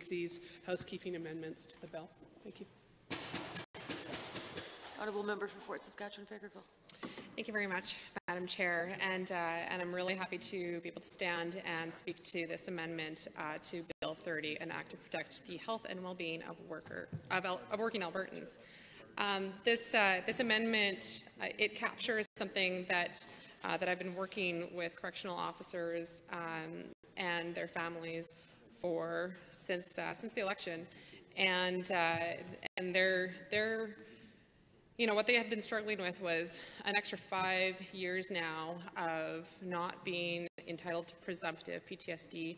these housekeeping amendments to the bill. Thank you. Honourable Member for Fort Saskatchewan, Vegreville. Thank you very much, Madam Chair, and I'm really happy to be able to stand and speak to this amendment to Bill 30, an act to protect the health and well-being of working Albertans. This amendment, it captures something that I've been working with correctional officers and their families for since the election, and they're you know, what they had been struggling with was an extra 5 years now of not being entitled to presumptive PTSD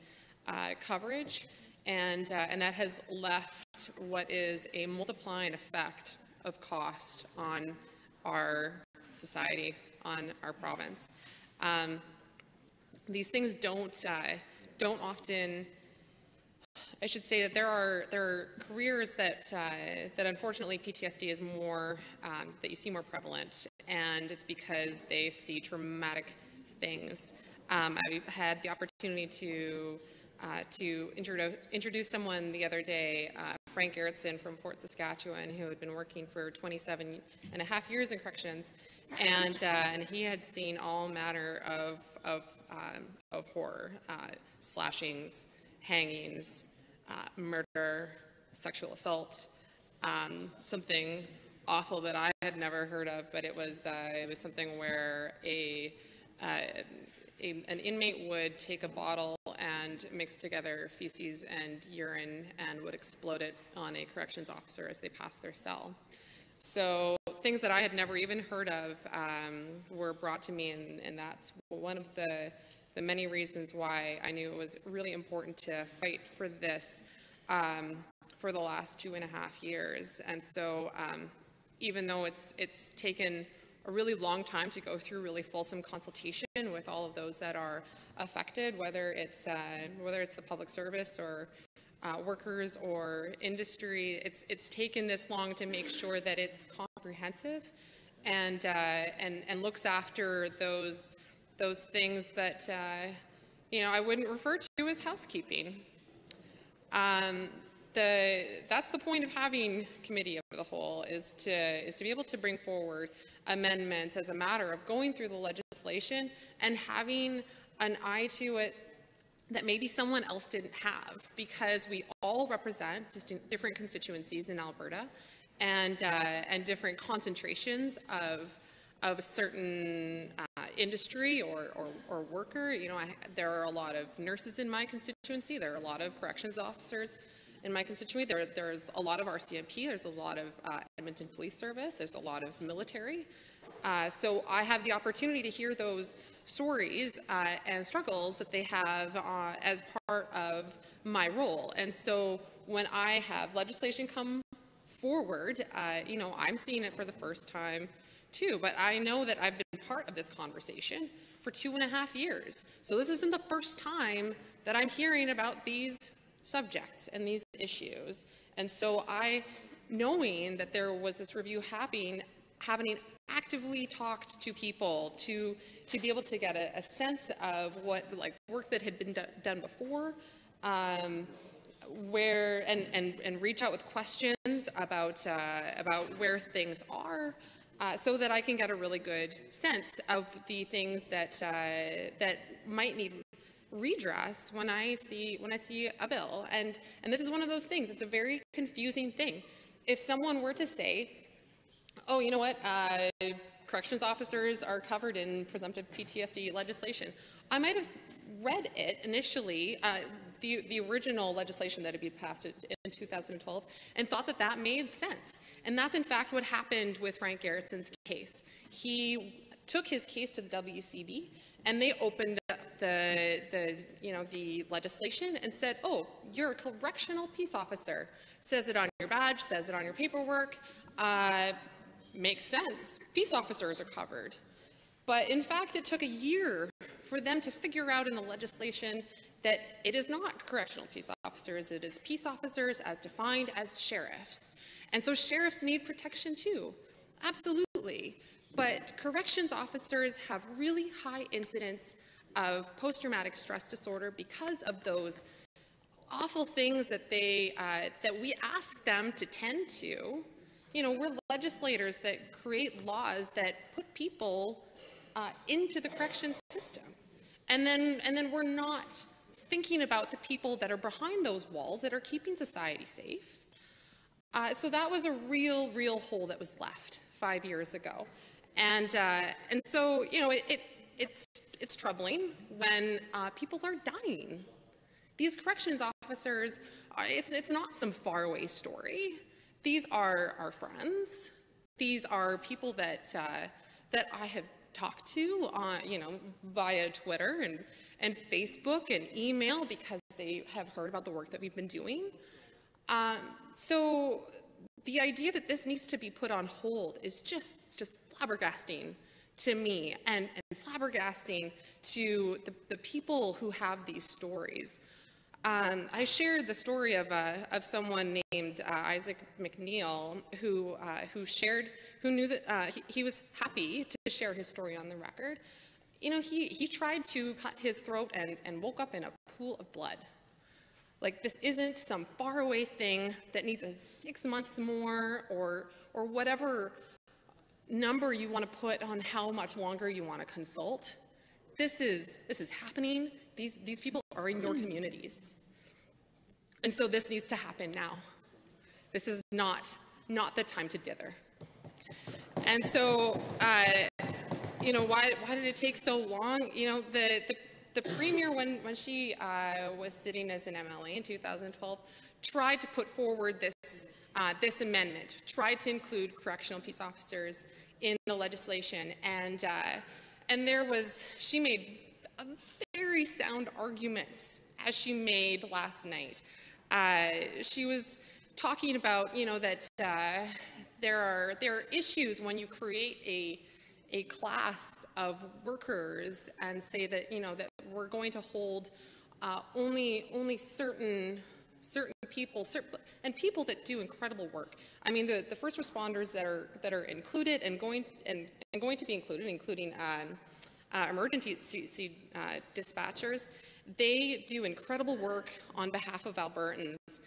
coverage, and that has left what is a multiplying effect of cost on our society, on our province. These things don't often. I should say that there are careers that unfortunately PTSD is more that you see more prevalent, and it's because they see traumatic things. I had the opportunity to introduce someone the other day, Frank Gerritsen from Fort Saskatchewan, who had been working for 27.5 years in corrections, and he had seen all manner of horror, slashings, hangings, murder, sexual assault, something awful that I had never heard of, but it was something where an inmate would take a bottle and mix together feces and urine and would explode it on a corrections officer as they passed their cell. So things that I had never even heard of were brought to me, and that's one of the many reasons why I knew it was really important to fight for this for the last 2.5 years. And so even though it's taken a really long time to go through really fulsome consultation with all of those that are affected, whether it's the public service or workers or industry, it's taken this long to make sure that it's comprehensive and looks after those things that you know, I wouldn't refer to as housekeeping. That's the point of having committee of the whole, is to be able to bring forward amendments as a matter of going through the legislation and having an eye to it that maybe someone else didn't have, because we all represent just different constituencies in Alberta and different concentrations of a certain industry or worker. You know, there are a lot of nurses in my constituency. There are a lot of corrections officers in my constituency. There's a lot of RCMP. There's a lot of Edmonton Police Service. There's a lot of military. So I have the opportunity to hear those stories and struggles that they have as part of my role. And so when I have legislation come forward, you know, I'm seeing it for the first time too, but I know that I've been part of this conversation for 2.5 years. So this isn't the first time that I'm hearing about these subjects and these issues. And so knowing that there was this review having actively talked to people to be able to get a sense of what, like, work that had been done before, where and reach out with questions about where things are, so that I can get a really good sense of the things that that might need redress when I see a bill. And this is one of those things. It's a very confusing thing. If someone were to say, oh, you know what, corrections officers are covered in presumptive PTSD legislation, I might have read it initially, the original legislation that had been passed in 2012, and thought that that made sense. And that's in fact what happened with Frank Gerritsen's case. He took his case to the WCB, and they opened up the legislation and said, oh, you're a correctional peace officer. Says it on your badge, says it on your paperwork. Makes sense. Peace officers are covered. But in fact, it took a year for them to figure out in the legislation that it is not correctional peace officers, it is peace officers as defined as sheriffs. And so sheriffs need protection too, absolutely. But corrections officers have really high incidence of post-traumatic stress disorder because of those awful things that that we ask them to tend to. You know, we're legislators that create laws that put people into the correction system. And then we're not thinking about the people that are behind those walls that are keeping society safe. So that was a real hole that was left 5 years ago. And so, you know, it's troubling when people are dying. These corrections officers, it's not some faraway story. These are our friends. These are people that I have talked to, you know, via Twitter and Facebook and email because they have heard about the work that we've been doing. So the idea that this needs to be put on hold is just flabbergasting to me and flabbergasting to the people who have these stories. I shared the story of someone named Isaac McNeil who knew that he was happy to share his story on the record. You know, he tried to cut his throat and woke up in a pool of blood. Like, this isn't some faraway thing that needs 6 months more or whatever number you want to put on how much longer you want to consult. This is happening. These people are in your communities. And so this needs to happen now. This is not the time to dither. And so, you know, why did it take so long? You know, the premier, when she was sitting as an MLA in 2012, tried to put forward this amendment, tried to include correctional peace officers in the legislation, and she made very sound arguments as she made last night. She was talking about, you know, that there are issues when you create a class of workers and say that, you know, that we're going to hold only certain people, and people that do incredible work. I mean, the first responders that are included and going to be included, including emergency dispatchers, they do incredible work on behalf of Albertans.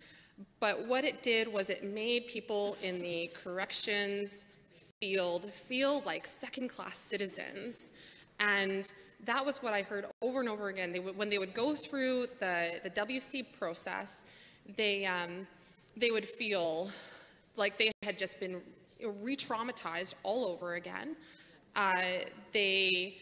But what it did was it made people in the corrections field feel like second-class citizens. And that was what I heard over and over again. When they would go through the WC process, they would feel like they had just been re-traumatized all over again. They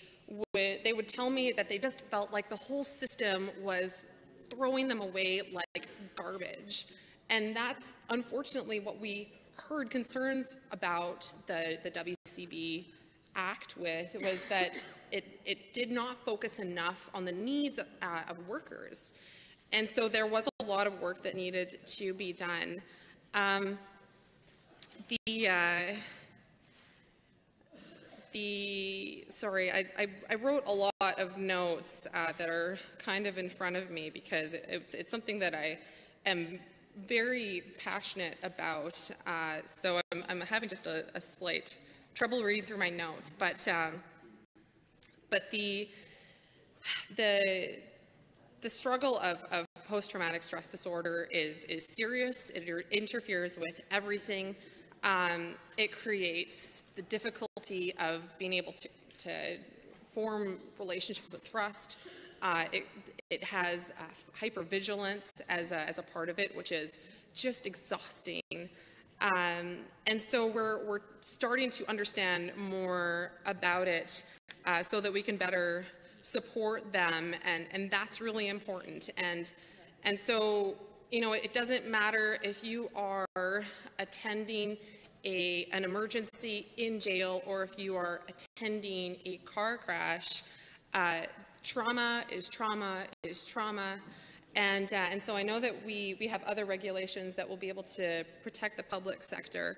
would tell me that they just felt like the whole system was throwing them away like garbage. And that's unfortunately what we heard concerns about the WCB Act with, was that it did not focus enough on the needs of workers. And so there was a lot of work that needed to be done. Sorry, I wrote a lot of notes that are kind of in front of me because it's something that I am very passionate about. So I'm having just a slight trouble reading through my notes. But the struggle of post-traumatic stress disorder is serious. It interferes with everything. It creates the difficulty of being able to form relationships with trust. It has hypervigilance as a part of it, which is just exhausting. And so we're starting to understand more about it so that we can better support them, and that's really important. And so, you know, it doesn't matter if you are attending an emergency in jail or if you are attending a car crash. Trauma is trauma is trauma. And so I know that we have other regulations that will be able to protect the public sector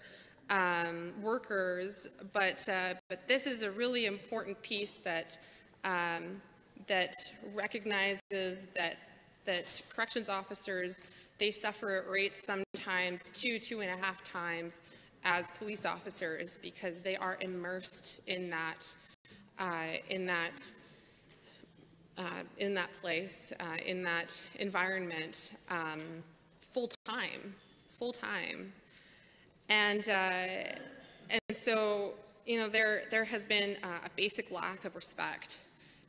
workers, but this is a really important piece that recognizes that corrections officers, they suffer at rates sometimes 2.5 times as police officers because they are immersed in that in that place, in that environment, full time. And so, you know, there has been a basic lack of respect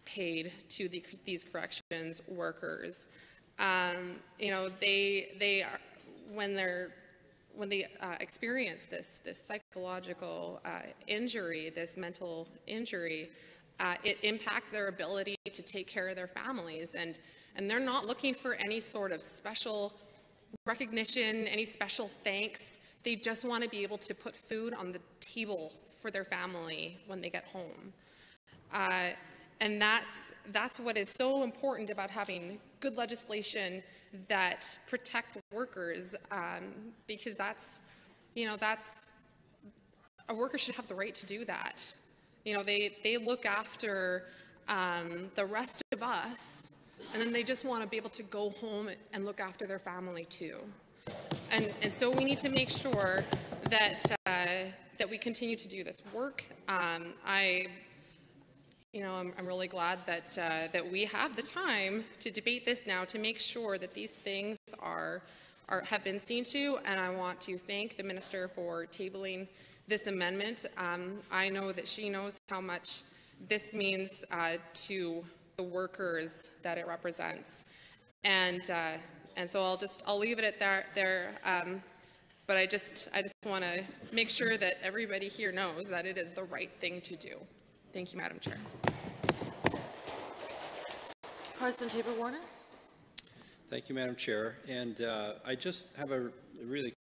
paid to these corrections workers. You know, they are, when they experience this psychological injury, this mental injury, it impacts their ability to take care of their families, and they're not looking for any sort of special recognition, any special thanks. They just want to be able to put food on the table for their family when they get home. And that's what is so important about having good legislation that protects workers, because that's a worker should have the right to do that. You know, they look after the rest of us, and then they just want to be able to go home and look after their family too. And so we need to make sure that that we continue to do this work. I'm really glad that that we have the time to debate this now, to make sure that these things have been seen to, and I want to thank the minister for tabling this amendment. I know that she knows how much this means to the workers that it represents, and so I'll leave it at there. But I just want to make sure that everybody here knows that it is the right thing to do. Thank you, Madam Chair. Carson Tabor-Warner. Thank you, Madam Chair. And I just have a really